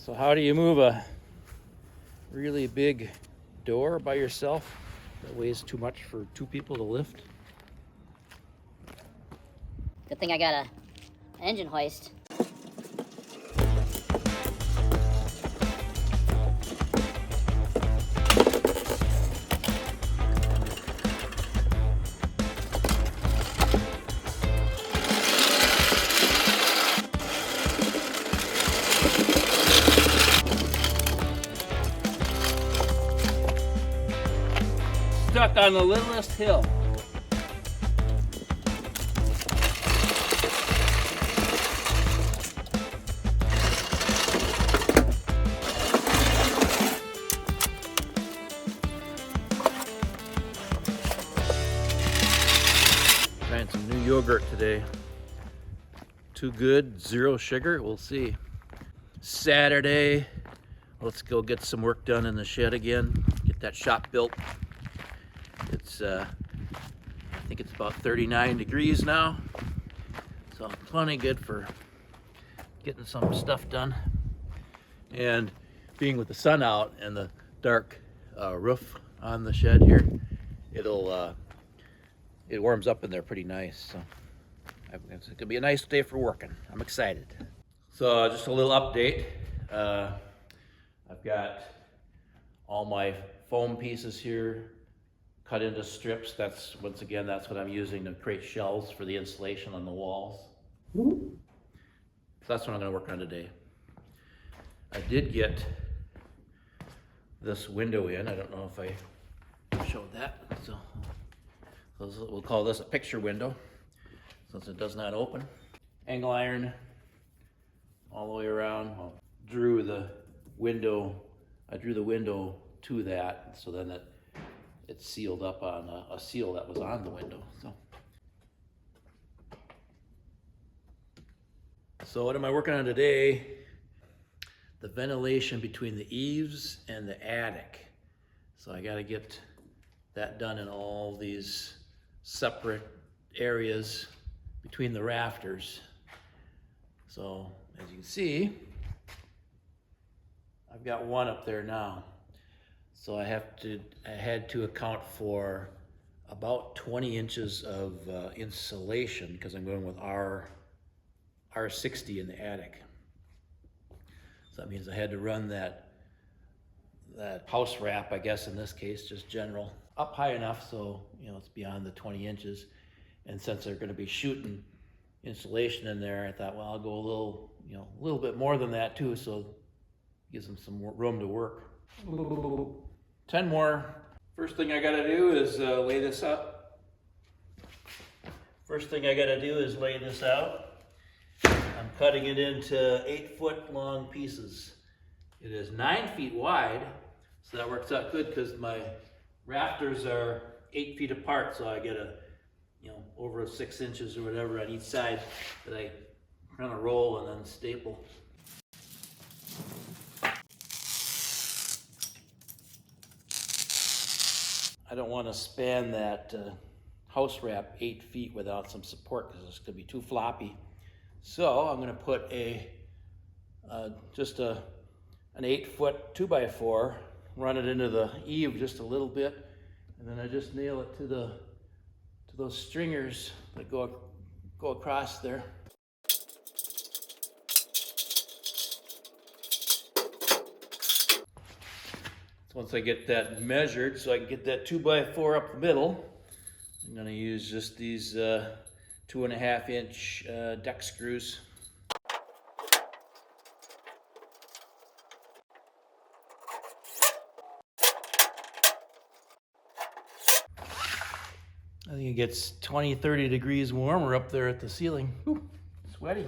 So how do you move a really big door by yourself that weighs too much for two people to lift? Good thing I got an engine hoist. Stuck on the littlest hill. Trying some new yogurt today. Too good, zero sugar, we'll see. Saturday, let's go get some work done in the shed again. Get that shop built. It's, I think it's about 39 degrees now. So plenty good for getting some stuff done. And being with the sun out and the dark roof on the shed here, it warms up in there pretty nice. So it's gonna be a nice day for working. I'm excited. So just a little update. I've got all my foam pieces here cut into strips. Once again, that's what I'm using to create shelves for the insulation on the walls. So that's what I'm gonna work on today. I did get this window in. I don't know if I showed that. So we'll call this a picture window since it does not open. Angle iron all the way around. I drew the window to that, so then it's sealed up on a seal that was on the window. So what am I working on today? The ventilation between the eaves and the attic. So I got to get that done in all these separate areas between the rafters. So as you can see, I've got one up there now. So I had to account for about 20 inches of insulation because I'm going with R60 in the attic. So that means I had to run that house wrap, I guess in this case, just general, up high enough so it's beyond the 20 inches. And since they're going to be shooting insulation in there, I thought, well, I'll go a little bit more than that too, so it gives them some more room to work. 10 more. First thing I got to do is lay this up. I'm cutting it into 8-foot long pieces. It is 9 feet wide, so that works out good because my rafters are 8 feet apart, so I get over 6 inches or whatever on each side that I kind of roll and then staple. I don't want to span that house wrap 8 feet without some support because it's going to be too floppy. So I'm going to put just an 8-foot 2x4, run it into the eave just a little bit, and then I just nail it to those stringers that go across there. So once I get that measured, so I can get that 2x4 up the middle, I'm going to use just these 2.5-inch deck screws. I think it gets 20-30 degrees warmer up there at the ceiling. Ooh, sweaty.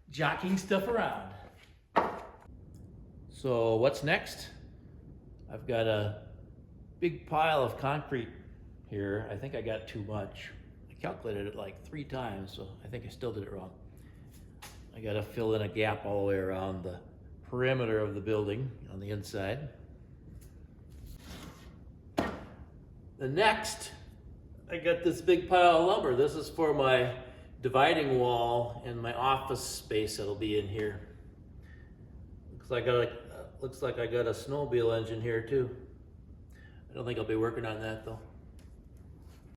Jockeying stuff around. So what's next? I've got a big pile of concrete here. I think I got too much. I calculated it like 3 times, so I think I still did it wrong. I gotta fill in a gap all the way around the perimeter of the building on the inside. The next, I got this big pile of lumber. This is for my dividing wall in my office space that'll be in here. Looks like I got a snowmobile engine here too. I don't think I'll be working on that though.